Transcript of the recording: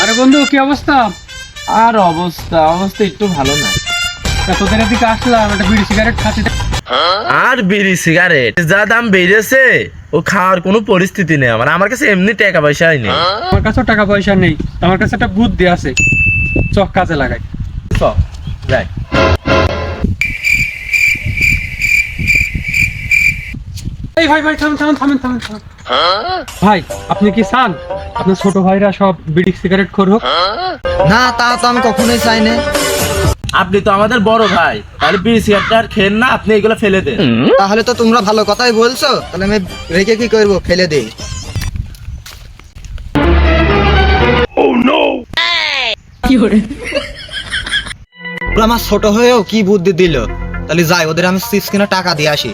আরে বন্ধু কি অবস্থা? আর অবস্থা একটু ভালো না। তোদের এদিকে আসলাম, একটা বিড়ি সিগারেট খাচ্ছি। আর বিড়ি সিগারেট যা দাম বেড়েছে, ও খাওয়ার কোনো পরিস্থিতি নেই। আমার কাছে এমনি টাকা পয়সাই নেই। আমার কাছেও টাকা পয়সা নেই, আমার কাছে একটা বুদ্ধি আছে, চক কাজে লাগাই। চল যাই। এই ভাই ভাই থামেন। ভাই আপনি কি চান আপনার ছোট ভাইরা সব বিড়ি সিগারেট খোর হোক? না, তা তো আমি কখনোই চাই না। আপনি তো আমাদের বড় ভাই, তাহলে বিড়ি সিগারেটটা আর খেন না, আপনি এগুলো ফেলে দেন। তাহলে তো তোমরা ভালো কথাই বলছো, তাহলে আমি রেখে কি করবো, ফেলে দিই। ওরা আমার ছোট হয়েও কি বুদ্ধি দিল। তাহলে যাই, ওদের আমি চিপস কিনা টাকা দিয়ে আসি।